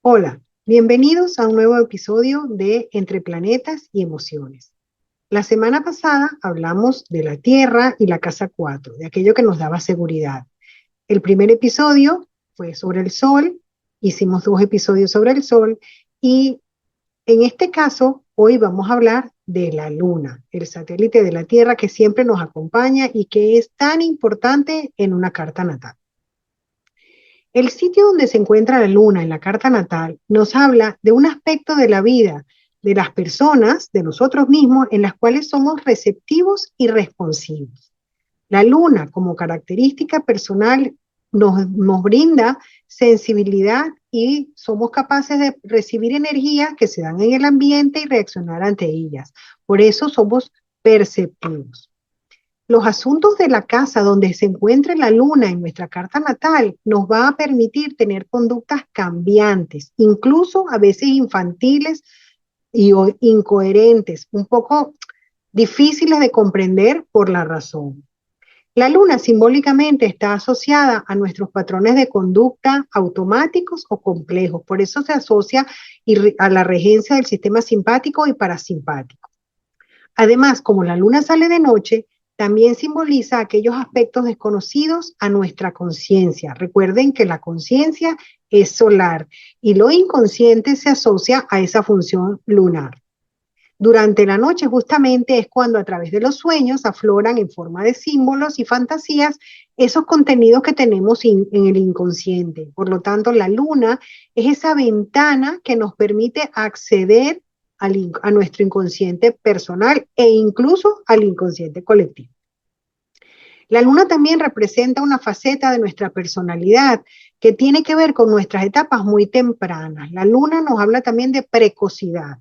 Hola, bienvenidos a un nuevo episodio de Entre Planetas y Emociones. La semana pasada hablamos de la Tierra y la Casa 4, de aquello que nos daba seguridad. El primer episodio fue sobre el Sol, hicimos dos episodios sobre el Sol y en este caso hoy vamos a hablar de la Luna, el satélite de la Tierra que siempre nos acompaña y que es tan importante en una carta natal. El sitio donde se encuentra la luna en la carta natal nos habla de un aspecto de la vida de las personas, de nosotros mismos, en las cuales somos receptivos y responsivos. La luna, como característica personal, nos brinda sensibilidad y somos capaces de recibir energías que se dan en el ambiente y reaccionar ante ellas. Por eso somos perceptivos. Los asuntos de la casa donde se encuentre la luna en nuestra carta natal nos va a permitir tener conductas cambiantes, incluso a veces infantiles y incoherentes, un poco difíciles de comprender por la razón. La luna simbólicamente está asociada a nuestros patrones de conducta automáticos o complejos, por eso se asocia a la regencia del sistema simpático y parasimpático. Además, como la luna sale de noche, también simboliza aquellos aspectos desconocidos a nuestra conciencia. Recuerden que la conciencia es solar y lo inconsciente se asocia a esa función lunar. Durante la noche justamente es cuando a través de los sueños afloran en forma de símbolos y fantasías esos contenidos que tenemos en el inconsciente. Por lo tanto, la luna es esa ventana que nos permite acceder a nuestro inconsciente personal e incluso al inconsciente colectivo. La luna también representa una faceta de nuestra personalidad que tiene que ver con nuestras etapas muy tempranas. La luna nos habla también de precocidad.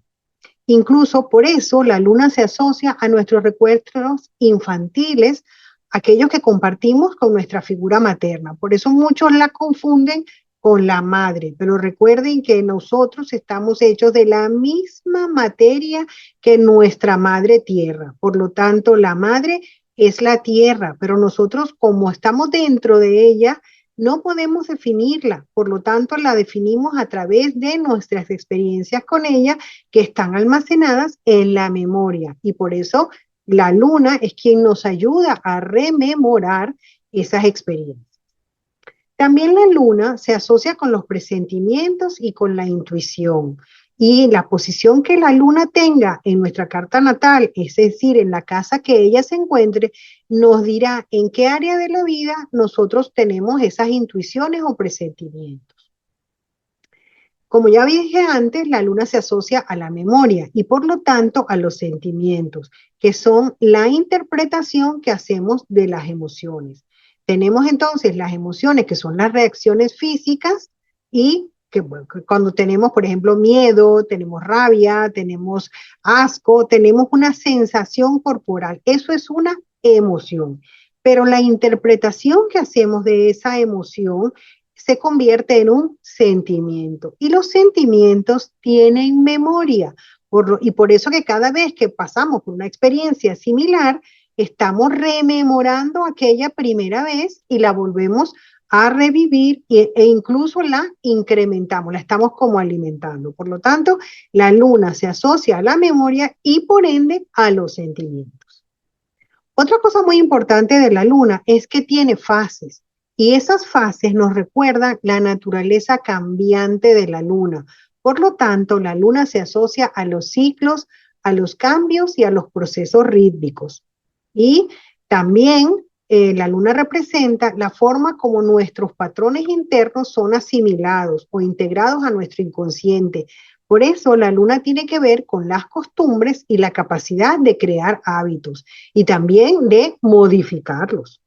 Incluso por eso la luna se asocia a nuestros recuerdos infantiles, aquellos que compartimos con nuestra figura materna. Por eso muchos la confunden con la madre, pero recuerden que nosotros estamos hechos de la misma materia que nuestra madre tierra. Por lo tanto, la madre es la tierra, pero nosotros como estamos dentro de ella, no podemos definirla. Por lo tanto, la definimos a través de nuestras experiencias con ella que están almacenadas en la memoria. Y por eso la luna es quien nos ayuda a rememorar esas experiencias. También la luna se asocia con los presentimientos y con la intuición. Y la posición que la luna tenga en nuestra carta natal, es decir, en la casa que ella se encuentre, nos dirá en qué área de la vida nosotros tenemos esas intuiciones o presentimientos. Como ya dije antes, la luna se asocia a la memoria y por lo tanto a los sentimientos, que son la interpretación que hacemos de las emociones. Tenemos entonces las emociones que son las reacciones físicas y que bueno, cuando tenemos, por ejemplo, miedo, tenemos rabia, tenemos asco, tenemos una sensación corporal. Eso es una emoción. Pero la interpretación que hacemos de esa emoción se convierte en un sentimiento. Y los sentimientos tienen memoria. Y por eso que cada vez que pasamos por una experiencia similar, estamos rememorando aquella primera vez y la volvemos a revivir e incluso la incrementamos, la estamos como alimentando. Por lo tanto, la luna se asocia a la memoria y por ende a los sentimientos. Otra cosa muy importante de la luna es que tiene fases y esas fases nos recuerdan la naturaleza cambiante de la luna. Por lo tanto, la luna se asocia a los ciclos, a los cambios y a los procesos rítmicos. Y también la luna representa la forma como nuestros patrones internos son asimilados o integrados a nuestro inconsciente. Por eso la luna tiene que ver con las costumbres y la capacidad de crear hábitos y también de modificarlos.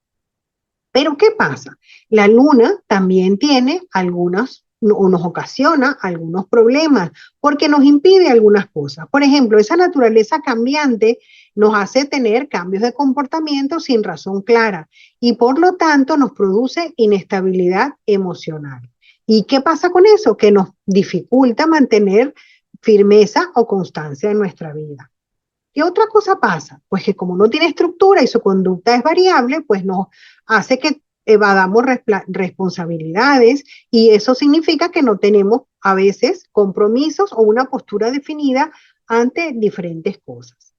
Pero ¿qué pasa? La luna también tiene algunas o nos ocasiona algunos problemas porque nos impide algunas cosas. Por ejemplo, esa naturaleza cambiante nos hace tener cambios de comportamiento sin razón clara y por lo tanto nos produce inestabilidad emocional. ¿Y qué pasa con eso? Que nos dificulta mantener firmeza o constancia en nuestra vida. ¿Qué otra cosa pasa? Pues que como no tiene estructura y su conducta es variable, pues nos hace que evadamos responsabilidades y eso significa que no tenemos a veces compromisos o una postura definida ante diferentes cosas.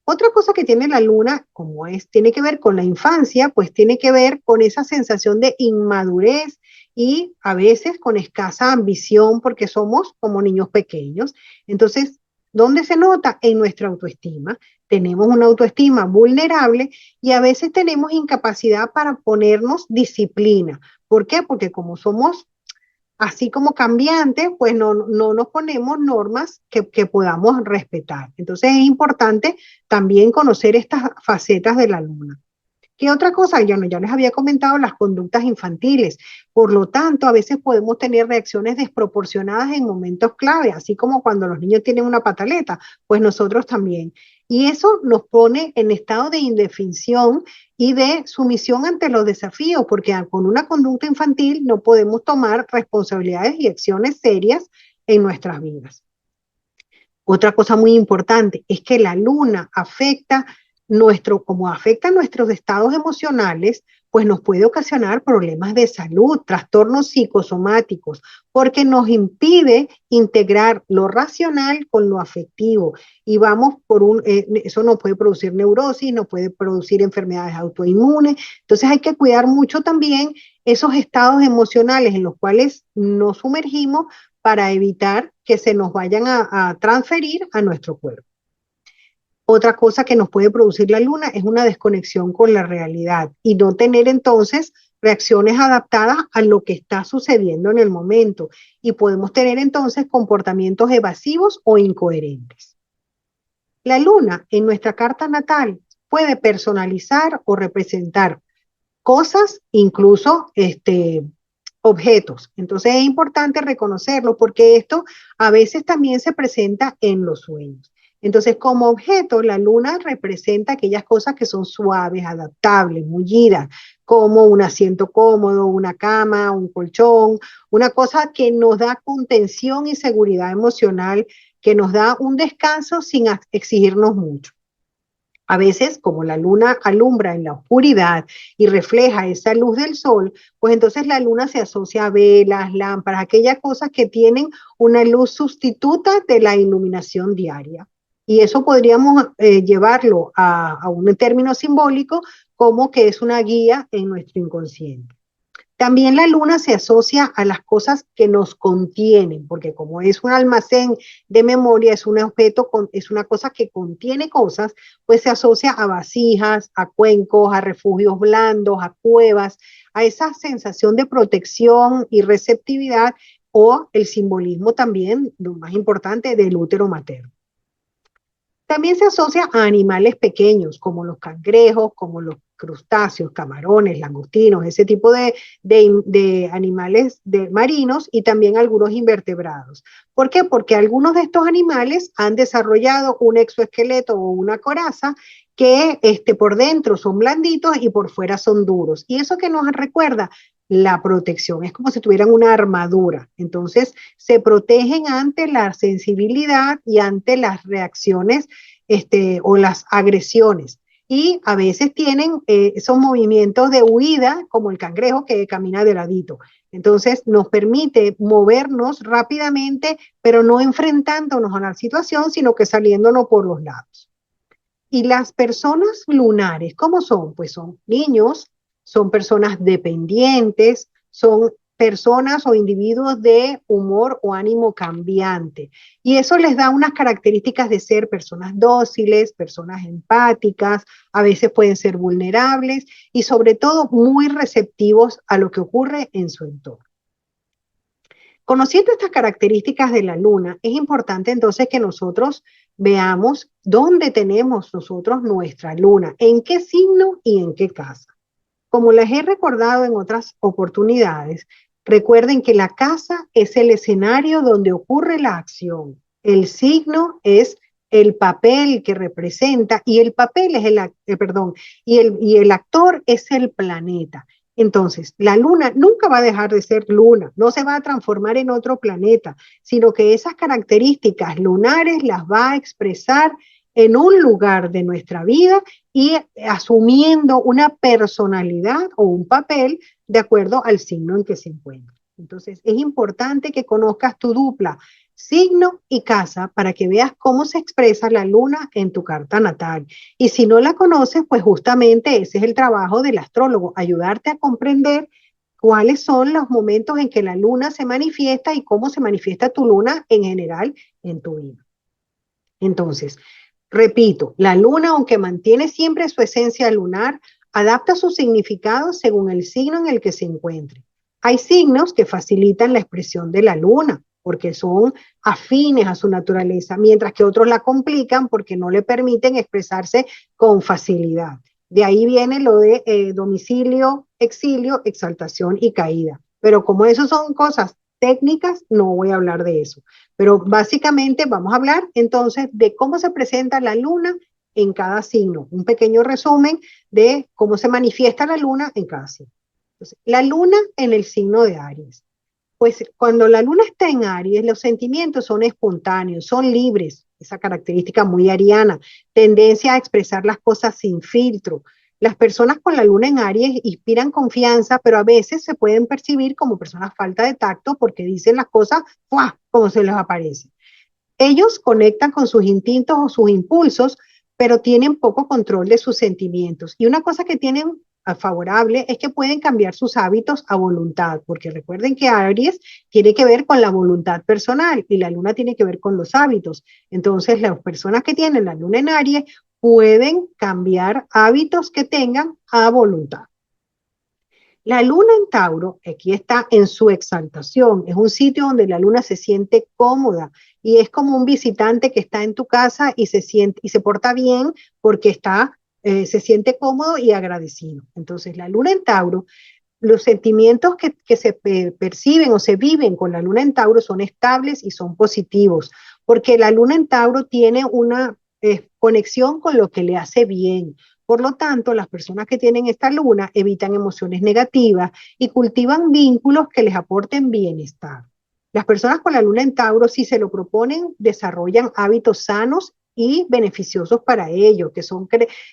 Otra cosa que tiene la luna, como tiene que ver con la infancia, pues tiene que ver con esa sensación de inmadurez y a veces con escasa ambición porque somos como niños pequeños. Entonces, ¿dónde se nota? En nuestra autoestima. Tenemos una autoestima vulnerable y a veces tenemos incapacidad para ponernos disciplina. ¿Por qué? Porque como somos así como cambiantes, pues no nos ponemos normas que podamos respetar. Entonces es importante también conocer estas facetas de la luna. ¿Qué otra cosa? Ya les había comentado las conductas infantiles. Por lo tanto, a veces podemos tener reacciones desproporcionadas en momentos clave, así como cuando los niños tienen una pataleta, pues nosotros también. Y eso nos pone en estado de indefinición y de sumisión ante los desafíos, porque con una conducta infantil no podemos tomar responsabilidades y acciones serias en nuestras vidas. Otra cosa muy importante es que la luna afecta como afecta nuestros estados emocionales, pues nos puede ocasionar problemas de salud, trastornos psicosomáticos, porque nos impide integrar lo racional con lo afectivo. Y vamos eso nos puede producir neurosis, nos puede producir enfermedades autoinmunes. Entonces hay que cuidar mucho también esos estados emocionales en los cuales nos sumergimos para evitar que se nos vayan a transferir a nuestro cuerpo. Otra cosa que nos puede producir la luna es una desconexión con la realidad y no tener entonces reacciones adaptadas a lo que está sucediendo en el momento y podemos tener entonces comportamientos evasivos o incoherentes. La luna en nuestra carta natal puede personalizar o representar cosas, incluso objetos. Entonces es importante reconocerlo porque esto a veces también se presenta en los sueños. Entonces, como objeto, la luna representa aquellas cosas que son suaves, adaptables, mullidas, como un asiento cómodo, una cama, un colchón, una cosa que nos da contención y seguridad emocional, que nos da un descanso sin exigirnos mucho. A veces, como la luna alumbra en la oscuridad y refleja esa luz del sol, pues entonces la luna se asocia a velas, lámparas, aquellas cosas que tienen una luz sustituta de la iluminación diaria. Y eso podríamos llevarlo a un término simbólico como que es una guía en nuestro inconsciente. También la luna se asocia a las cosas que nos contienen, porque como es un almacén de memoria, es un objeto, es una cosa que contiene cosas, pues se asocia a vasijas, a cuencos, a refugios blandos, a cuevas, a esa sensación de protección y receptividad o el simbolismo también, lo más importante, del útero materno. También se asocia a animales pequeños, como los cangrejos, como los crustáceos, camarones, langostinos, ese tipo de animales marinos y también algunos invertebrados. ¿Por qué? Porque algunos de estos animales han desarrollado un exoesqueleto o una coraza que por dentro son blanditos y por fuera son duros. ¿Y eso que nos recuerda? La protección, es como si tuvieran una armadura. Entonces, se protegen ante la sensibilidad y ante las reacciones o las agresiones. Y a veces tienen esos movimientos de huida, como el cangrejo que camina de ladito. Entonces, nos permite movernos rápidamente, pero no enfrentándonos a la situación, sino que saliéndonos por los lados. Y las personas lunares, ¿cómo son? Pues son niños, son personas dependientes, son personas o individuos de humor o ánimo cambiante. Y eso les da unas características de ser personas dóciles, personas empáticas, a veces pueden ser vulnerables y sobre todo muy receptivos a lo que ocurre en su entorno. Conociendo estas características de la luna, es importante entonces que nosotros veamos dónde tenemos nosotros nuestra luna, en qué signo y en qué casa. Como les he recordado en otras oportunidades, recuerden que la casa es el escenario donde ocurre la acción. El signo es el papel que representa y el papel es y el actor es el planeta. Entonces, la luna nunca va a dejar de ser luna, no se va a transformar en otro planeta, sino que esas características lunares las va a expresar en un lugar de nuestra vida y asumiendo una personalidad o un papel de acuerdo al signo en que se encuentra. Entonces, es importante que conozcas tu dupla, signo y casa, para que veas cómo se expresa la luna en tu carta natal. Y si no la conoces, pues justamente ese es el trabajo del astrólogo, ayudarte a comprender cuáles son los momentos en que la luna se manifiesta y cómo se manifiesta tu luna en general en tu vida. Entonces, repito, la luna, aunque mantiene siempre su esencia lunar, adapta su significado según el signo en el que se encuentre. Hay signos que facilitan la expresión de la luna porque son afines a su naturaleza, mientras que otros la complican porque no le permiten expresarse con facilidad. De ahí viene lo de domicilio, exilio, exaltación y caída. Pero como eso son cosas técnicas, no voy a hablar de eso. Pero básicamente vamos a hablar entonces de cómo se presenta la luna en cada signo. Un pequeño resumen de cómo se manifiesta la luna en cada signo. Entonces, la luna en el signo de Aries. Pues cuando la luna está en Aries, los sentimientos son espontáneos, son libres, esa característica muy ariana, tendencia a expresar las cosas sin filtro. Las personas con la luna en Aries inspiran confianza, pero a veces se pueden percibir como personas falta de tacto porque dicen las cosas ¡fua! Como se les aparece. Ellos conectan con sus instintos o sus impulsos, pero tienen poco control de sus sentimientos. Y una cosa que tienen favorable es que pueden cambiar sus hábitos a voluntad, porque recuerden que Aries tiene que ver con la voluntad personal y la luna tiene que ver con los hábitos. Entonces, las personas que tienen la luna en Aries pueden cambiar hábitos que tengan a voluntad. La luna en Tauro, aquí está en su exaltación, es un sitio donde la luna se siente cómoda y es como un visitante que está en tu casa y se siente y se porta bien porque se siente cómodo y agradecido. Entonces, la luna en Tauro, los sentimientos que se perciben o se viven con la luna en Tauro son estables y son positivos, porque la luna en Tauro tiene una conexión con lo que le hace bien. Por lo tanto, las personas que tienen esta luna evitan emociones negativas y cultivan vínculos que les aporten bienestar. Las personas con la luna en Tauro, si se lo proponen, desarrollan hábitos sanos y beneficiosos para ellos, que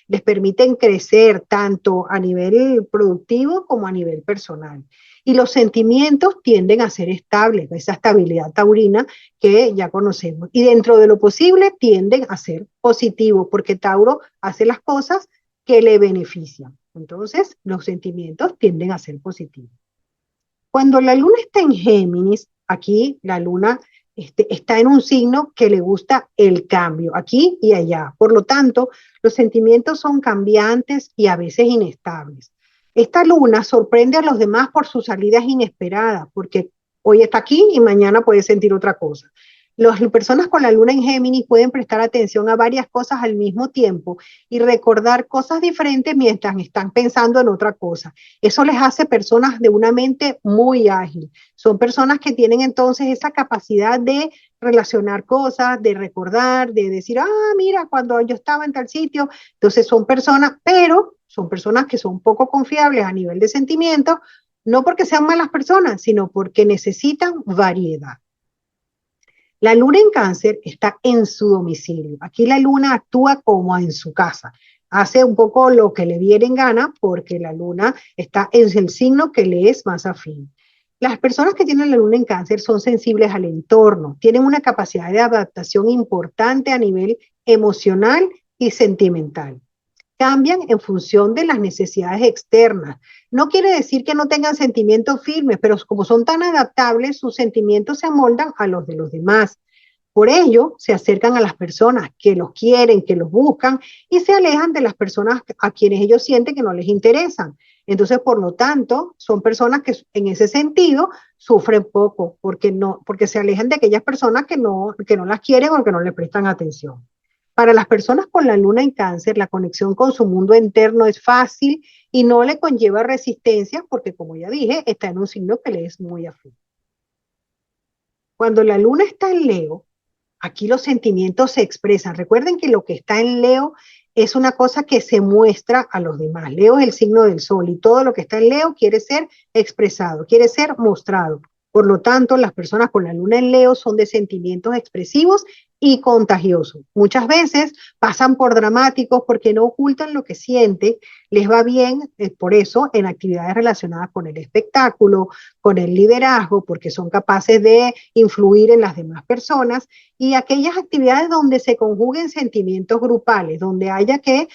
les permiten crecer tanto a nivel productivo como a nivel personal. Y los sentimientos tienden a ser estables, esa estabilidad taurina que ya conocemos. Y dentro de lo posible tienden a ser positivos, porque Tauro hace las cosas que le benefician. Entonces, los sentimientos tienden a ser positivos. Cuando la luna está en Géminis, aquí la luna está en un signo que le gusta el cambio, aquí y allá. Por lo tanto, los sentimientos son cambiantes y a veces inestables. Esta luna sorprende a los demás por sus salidas inesperadas, porque hoy está aquí y mañana puede sentir otra cosa. Las personas con la luna en Géminis pueden prestar atención a varias cosas al mismo tiempo y recordar cosas diferentes mientras están pensando en otra cosa. Eso les hace personas de una mente muy ágil. Son personas que tienen entonces esa capacidad de relacionar cosas, de recordar, de decir, mira, cuando yo estaba en tal sitio. Entonces son personas, pero son personas que son poco confiables a nivel de sentimientos, no porque sean malas personas, sino porque necesitan variedad. La luna en Cáncer está en su domicilio. Aquí la luna actúa como en su casa. Hace un poco lo que le viene en gana porque la luna está en el signo que le es más afín. Las personas que tienen la luna en Cáncer son sensibles al entorno, tienen una capacidad de adaptación importante a nivel emocional y sentimental. Cambian en función de las necesidades externas. No quiere decir que no tengan sentimientos firmes, pero como son tan adaptables, sus sentimientos se amoldan a los de los demás. Por ello, se acercan a las personas que los quieren, que los buscan, y se alejan de las personas a quienes ellos sienten que no les interesan. Entonces, por lo tanto, son personas que en ese sentido sufren poco, porque se alejan de aquellas personas que no las quieren o que no les prestan atención. Para las personas con la luna en Cáncer, la conexión con su mundo interno es fácil y no le conlleva resistencia porque, como ya dije, está en un signo que le es muy afín. Cuando la luna está en Leo, aquí los sentimientos se expresan. Recuerden que lo que está en Leo es una cosa que se muestra a los demás. Leo es el signo del sol y todo lo que está en Leo quiere ser expresado, quiere ser mostrado. Por lo tanto, las personas con la luna en Leo son de sentimientos expresivos y contagioso. Muchas veces pasan por dramáticos porque no ocultan lo que sienten, les va bien, por eso, en actividades relacionadas con el espectáculo, con el liderazgo, porque son capaces de influir en las demás personas, y aquellas actividades donde se conjuguen sentimientos grupales, donde haya que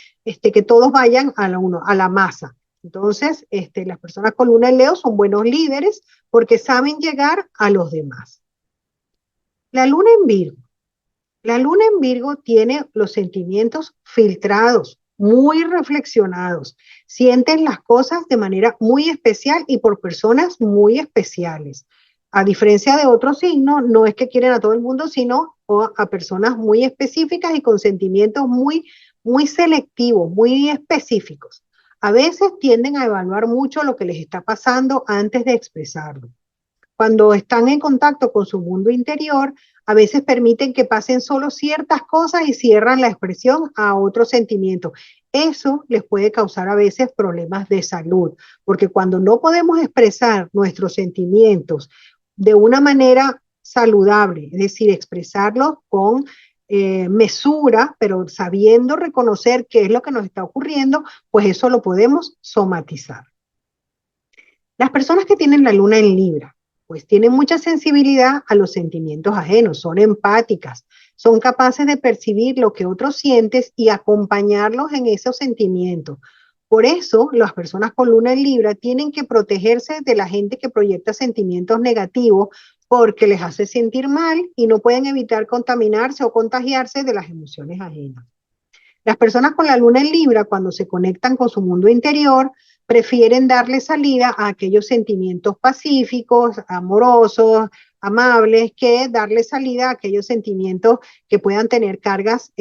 todos vayan a la masa. Entonces, las personas con luna en Leo son buenos líderes porque saben llegar a los demás. La luna en Virgo. La luna en Virgo tiene los sentimientos filtrados, muy reflexionados. Sienten las cosas de manera muy especial y por personas muy especiales. A diferencia de otros signos, no es que quieren a todo el mundo, sino a personas muy específicas y con sentimientos muy selectivos, muy específicos. A veces tienden a evaluar mucho lo que les está pasando antes de expresarlo. Cuando están en contacto con su mundo interior, a veces permiten que pasen solo ciertas cosas y cierran la expresión a otros sentimientos. Eso les puede causar a veces problemas de salud, porque cuando no podemos expresar nuestros sentimientos de una manera saludable, es decir, expresarlos con mesura, pero sabiendo reconocer qué es lo que nos está ocurriendo, pues eso lo podemos somatizar. Las personas que tienen la luna en Libra, pues tienen mucha sensibilidad a los sentimientos ajenos, son empáticas, son capaces de percibir lo que otros sienten y acompañarlos en esos sentimientos. Por eso, las personas con luna en Libra tienen que protegerse de la gente que proyecta sentimientos negativos porque les hace sentir mal y no pueden evitar contaminarse o contagiarse de las emociones ajenas. Las personas con la luna en Libra, cuando se conectan con su mundo interior, prefieren darle salida a aquellos sentimientos pacíficos, amorosos, amables, que darle salida a aquellos sentimientos que puedan tener cargas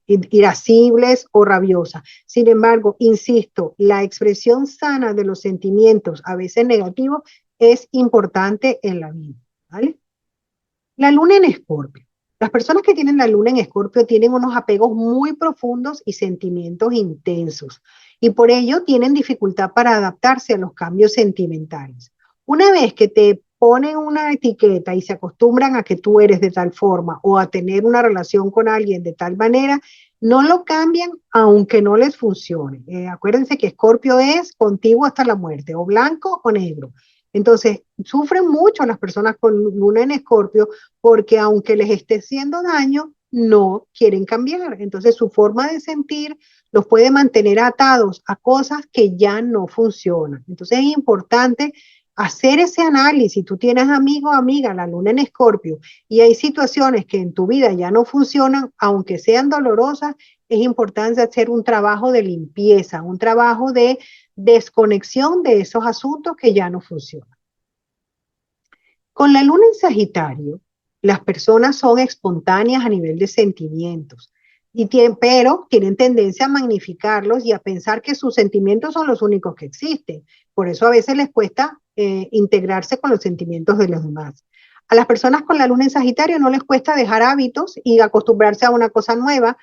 irascibles o rabiosas. Sin embargo, insisto, la expresión sana de los sentimientos, a veces negativos, es importante en la vida, ¿vale? La luna en Escorpio. Las personas que tienen la luna en Escorpio tienen unos apegos muy profundos y sentimientos intensos, y por ello tienen dificultad para adaptarse a los cambios sentimentales. Una vez que te ponen una etiqueta y se acostumbran a que tú eres de tal forma o a tener una relación con alguien de tal manera, no lo cambian aunque no les funcione. Acuérdense que Escorpio es contigo hasta la muerte, o blanco o negro. Entonces, sufren mucho las personas con luna en Escorpio porque aunque les esté haciendo daño, no quieren cambiar. Entonces, su forma de sentir los puede mantener atados a cosas que ya no funcionan. Entonces, es importante hacer ese análisis. Tú tienes amigo o amiga, la luna en Escorpio, y hay situaciones que en tu vida ya no funcionan, aunque sean dolorosas, es importante hacer un trabajo de limpieza, un trabajo de desconexión de esos asuntos que ya no funcionan. Con la luna en Sagitario, las personas son espontáneas a nivel de sentimientos, pero tienen tendencia a magnificarlos y a pensar que sus sentimientos son los únicos que existen. Por eso a veces les cuesta integrarse con los sentimientos de los demás. A las personas con la luna en Sagitario no les cuesta dejar hábitos y acostumbrarse a una cosa nueva,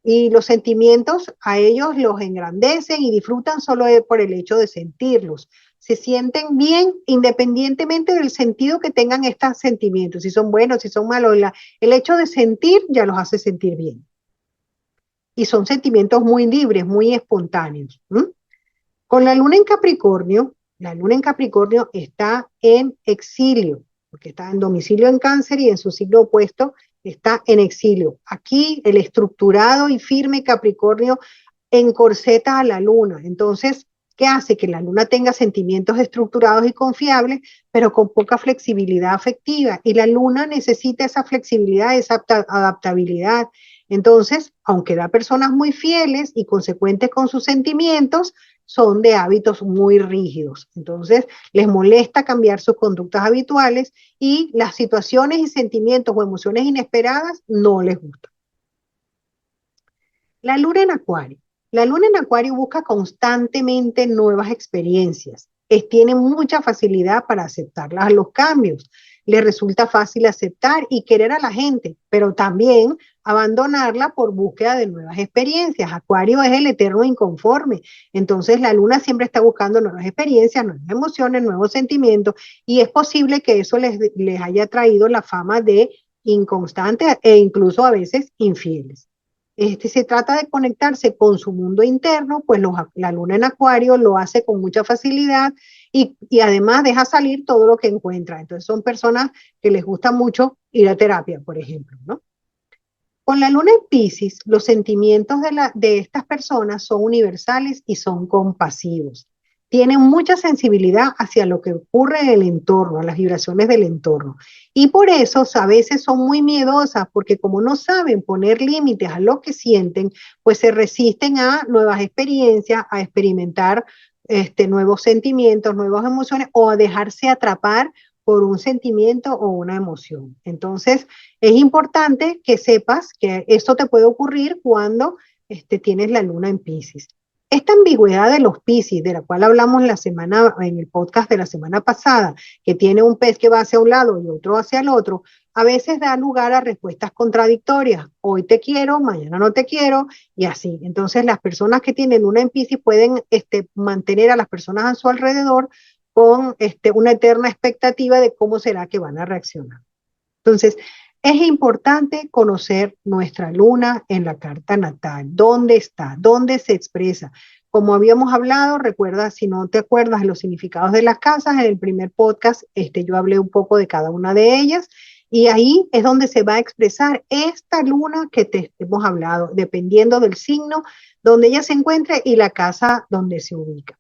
y los sentimientos a ellos los engrandecen y disfrutan solo por el hecho de sentirlos. Se sienten bien independientemente del sentido que tengan estos sentimientos, si son buenos, si son malos. El hecho de sentir ya los hace sentir bien. Y son sentimientos muy libres, muy espontáneos. Con la luna en Capricornio está en exilio, porque está en domicilio en Cáncer y en su signo opuesto está en exilio. Aquí el estructurado y firme Capricornio encorseta a la luna. Entonces, ¿qué hace? Que la luna tenga sentimientos estructurados y confiables, pero con poca flexibilidad afectiva. Y la luna necesita esa flexibilidad, esa adaptabilidad. Entonces, aunque da personas muy fieles y consecuentes con sus sentimientos, son de hábitos muy rígidos. Entonces, les molesta cambiar sus conductas habituales y las situaciones y sentimientos o emociones inesperadas no les gustan. La luna en Acuario. La luna en Acuario busca constantemente nuevas experiencias. Tiene mucha facilidad para aceptar los cambios. Le resulta fácil aceptar y querer a la gente, pero también abandonarla por búsqueda de nuevas experiencias. Acuario es el eterno inconforme. Entonces la luna siempre está buscando nuevas experiencias, nuevas emociones, nuevos sentimientos, y es posible que eso les haya traído la fama de inconstantes e incluso a veces infieles. Se trata de conectarse con su mundo interno, pues la luna en Acuario lo hace con mucha facilidad y además deja salir todo lo que encuentra. Entonces son personas que les gusta mucho ir a terapia, por ejemplo, ¿no? Con la luna en Piscis, los sentimientos de estas personas son universales y son compasivos. Tienen mucha sensibilidad hacia lo que ocurre en el entorno, a las vibraciones del entorno. Y por eso a veces son muy miedosas, porque como no saben poner límites a lo que sienten, pues se resisten a nuevas experiencias, a experimentar nuevos sentimientos, nuevas emociones o a dejarse atrapar por un sentimiento o una emoción. Entonces, es importante que sepas que esto te puede ocurrir cuando tienes la luna en Piscis. Esta ambigüedad de los Piscis, de la cual hablamos en el podcast de la semana pasada, que tiene un pez que va hacia un lado y otro hacia el otro, a veces da lugar a respuestas contradictorias. Hoy te quiero, mañana no te quiero, y así. Entonces, las personas que tienen luna en Piscis pueden mantener a las personas a su alrededor con una eterna expectativa de cómo será que van a reaccionar. Entonces, es importante conocer nuestra luna en la carta natal. ¿Dónde está? ¿Dónde se expresa? Como habíamos hablado, recuerda, si no te acuerdas, los significados de las casas, en el primer podcast yo hablé un poco de cada una de ellas y ahí es donde se va a expresar esta luna que te hemos hablado, dependiendo del signo donde ella se encuentre y la casa donde se ubica.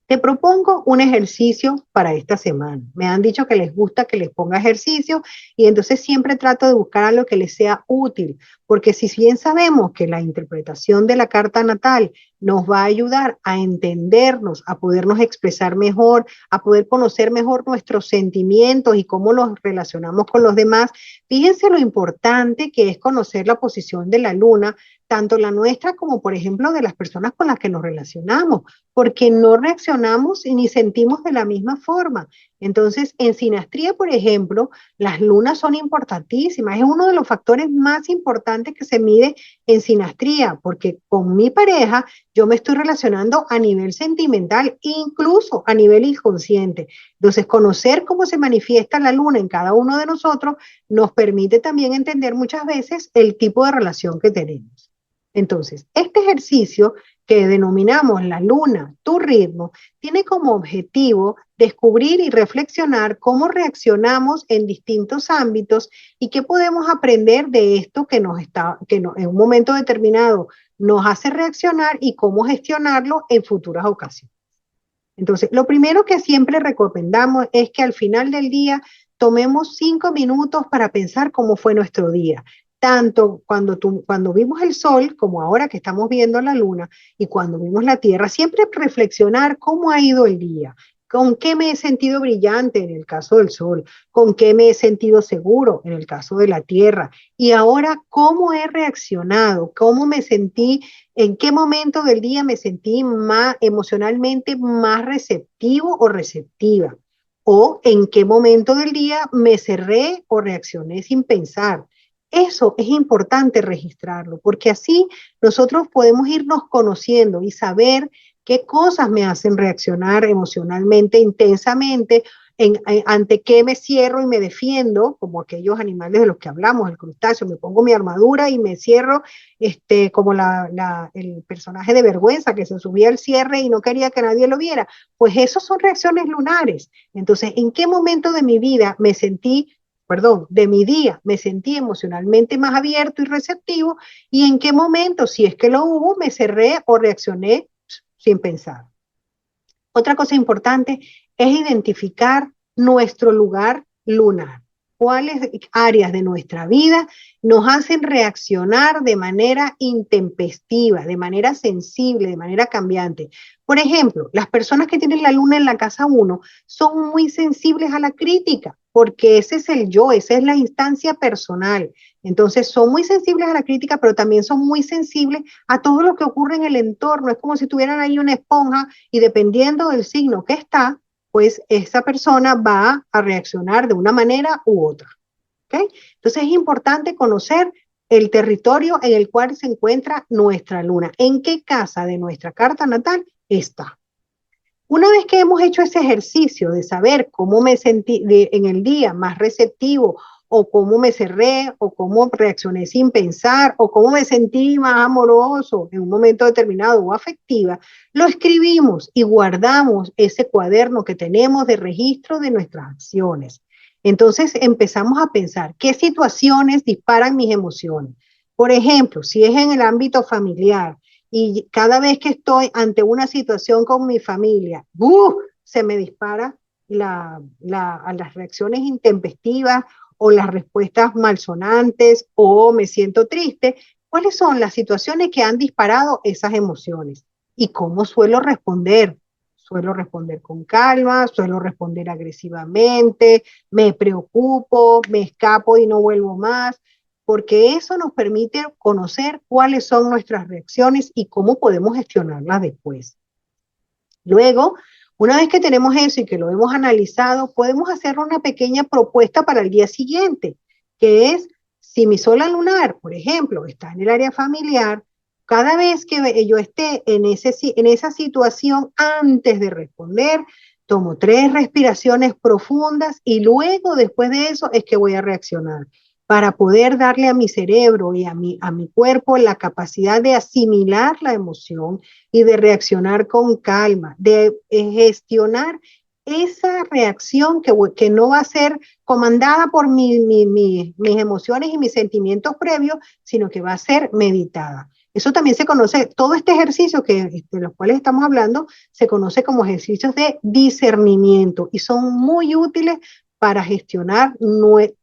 Te propongo un ejercicio para esta semana. Me han dicho que les gusta que les ponga ejercicio y entonces siempre trato de buscar algo que les sea útil, porque si bien sabemos que la interpretación de la carta natal nos va a ayudar a entendernos, a podernos expresar mejor, a poder conocer mejor nuestros sentimientos y cómo los relacionamos con los demás, fíjense lo importante que es conocer la posición de la luna, tanto la nuestra como, por ejemplo, de las personas con las que nos relacionamos, porque no reaccionamos y ni sentimos de la misma forma. Entonces, en sinastría, por ejemplo, las lunas son importantísimas. Es uno de los factores más importantes que se mide en sinastría, porque con mi pareja yo me estoy relacionando a nivel sentimental, incluso a nivel inconsciente. Entonces, conocer cómo se manifiesta la luna en cada uno de nosotros nos permite también entender muchas veces el tipo de relación que tenemos. Entonces, este ejercicio que denominamos la luna, tu ritmo, tiene como objetivo descubrir y reflexionar cómo reaccionamos en distintos ámbitos y qué podemos aprender de esto en un momento determinado nos hace reaccionar y cómo gestionarlo en futuras ocasiones. Entonces, lo primero que siempre recomendamos es que al final del día tomemos 5 minutos para pensar cómo fue nuestro día. Tanto cuando vimos el sol como ahora que estamos viendo la luna y cuando vimos la tierra, siempre reflexionar cómo ha ido el día, con qué me he sentido brillante en el caso del sol, con qué me he sentido seguro en el caso de la tierra y ahora cómo he reaccionado, cómo me sentí, en qué momento del día me sentí más emocionalmente más receptivo o receptiva o en qué momento del día me cerré o reaccioné sin pensar. Eso es importante registrarlo, porque así nosotros podemos irnos conociendo y saber qué cosas me hacen reaccionar emocionalmente, intensamente, ante qué me cierro y me defiendo, como aquellos animales de los que hablamos, el crustáceo, me pongo mi armadura y me cierro, como el personaje de Vergüenza que se subía al cierre y no quería que nadie lo viera. Pues esas son reacciones lunares. Entonces, ¿en qué momento de mi vida de mi día me sentí emocionalmente más abierto y receptivo y en qué momento, si es que lo hubo, me cerré o reaccioné sin pensar? Otra cosa importante es identificar nuestro lugar lunar. ¿Cuáles áreas de nuestra vida nos hacen reaccionar de manera intempestiva, de manera sensible, de manera cambiante? Por ejemplo, las personas que tienen la luna en la casa 1 son muy sensibles a la crítica, porque ese es el yo, esa es la instancia personal. Entonces son muy sensibles a la crítica, pero también son muy sensibles a todo lo que ocurre en el entorno. Es como si tuvieran ahí una esponja y dependiendo del signo que está, pues esa persona va a reaccionar de una manera u otra. ¿Okay? Entonces es importante conocer el territorio en el cual se encuentra nuestra luna, en qué casa de nuestra carta natal está. Una vez que hemos hecho ese ejercicio de saber cómo me sentí en el día más receptivo o cómo me cerré, o cómo reaccioné sin pensar, o cómo me sentí más amoroso en un momento determinado o afectiva, lo escribimos y guardamos ese cuaderno que tenemos de registro de nuestras acciones. Entonces empezamos a pensar qué situaciones disparan mis emociones. Por ejemplo, si es en el ámbito familiar y cada vez que estoy ante una situación con mi familia, se me dispara a las reacciones intempestivas o las respuestas malsonantes o me siento triste. ¿Cuáles son las situaciones que han disparado esas emociones? ¿Y cómo suelo responder? Suelo responder con calma, suelo responder agresivamente, me preocupo, me escapo y no vuelvo más, porque eso nos permite conocer cuáles son nuestras reacciones y cómo podemos gestionarlas después. Luego, una vez que tenemos eso y que lo hemos analizado, podemos hacer una pequeña propuesta para el día siguiente, que es, si mi sola lunar, por ejemplo, está en el área familiar, cada vez que yo esté en esa situación, antes de responder, tomo 3 respiraciones profundas y luego, después de eso, es que voy a reaccionar para poder darle a mi cerebro y a mi cuerpo la capacidad de asimilar la emoción y de reaccionar con calma, de gestionar esa reacción que no va a ser comandada por mis emociones y mis sentimientos previos, sino que va a ser meditada. Eso también se conoce, todo este ejercicio de los cuales estamos hablando, se conoce como ejercicios de discernimiento y son muy útiles para gestionar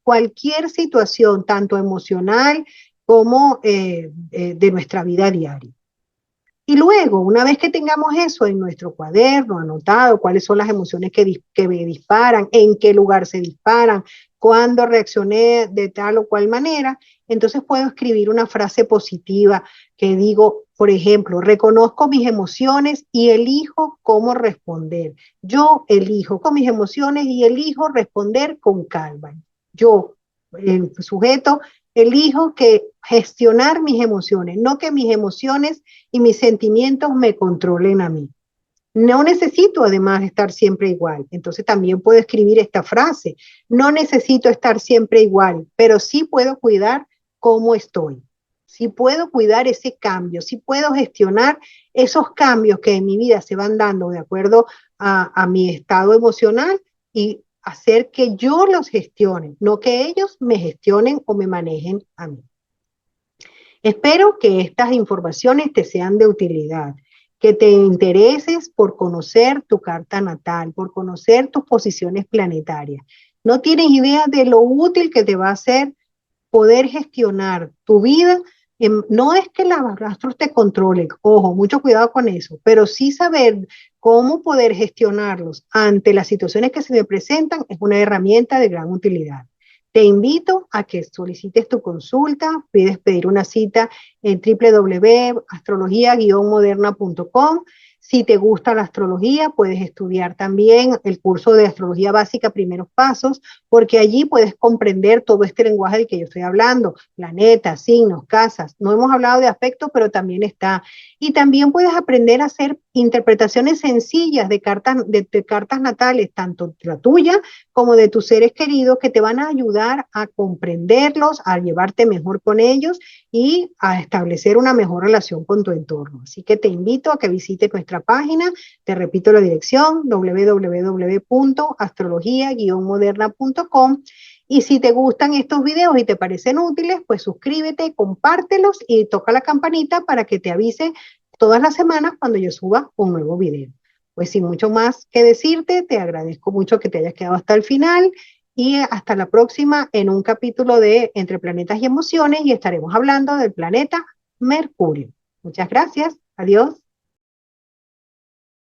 cualquier situación, tanto emocional como de nuestra vida diaria. Y luego, una vez que tengamos eso en nuestro cuaderno, anotado, cuáles son las emociones que me disparan, en qué lugar se disparan, cuándo reaccioné de tal o cual manera, entonces puedo escribir una frase positiva que digo, por ejemplo, reconozco mis emociones y elijo cómo responder. Yo elijo con mis emociones y elijo responder con calma. Yo, el sujeto, elijo que gestionar mis emociones, no que mis emociones y mis sentimientos me controlen a mí. No necesito además estar siempre igual. Entonces también puedo escribir esta frase. No necesito estar siempre igual, pero sí puedo cuidar cómo estoy. Sí puedo cuidar ese cambio, sí puedo gestionar esos cambios que en mi vida se van dando de acuerdo a mi estado emocional y hacer que yo los gestione, no que ellos me gestionen o me manejen a mí. Espero que estas informaciones te sean de utilidad, que te intereses por conocer tu carta natal, por conocer tus posiciones planetarias. No tienes idea de lo útil que te va a ser poder gestionar tu vida. No es que los astros te controlen, ojo, mucho cuidado con eso, pero sí saber cómo poder gestionarlos ante las situaciones que se me presentan es una herramienta de gran utilidad. Te invito a que solicites tu consulta, puedes pedir una cita en www.astrologia-moderna.com. Si te gusta la astrología, puedes estudiar también el curso de astrología básica, primeros pasos, porque allí puedes comprender todo este lenguaje del que yo estoy hablando, planetas, signos, casas. No hemos hablado de aspectos, pero también está. Y también puedes aprender a hacer interpretaciones sencillas de cartas natales, tanto la tuya como de tus seres queridos, que te van a ayudar a comprenderlos, a llevarte mejor con ellos y a establecer una mejor relación con tu entorno. Así que te invito a que visites nuestra página, te repito la dirección, www.astrologia-moderna.com. Y si te gustan estos videos y te parecen útiles, pues suscríbete, compártelos y toca la campanita para que te avise todas las semanas cuando yo suba un nuevo video. Pues sin mucho más que decirte, te agradezco mucho que te hayas quedado hasta el final y hasta la próxima en un capítulo de Entre Planetas y Emociones y estaremos hablando del planeta Mercurio. Muchas gracias. Adiós.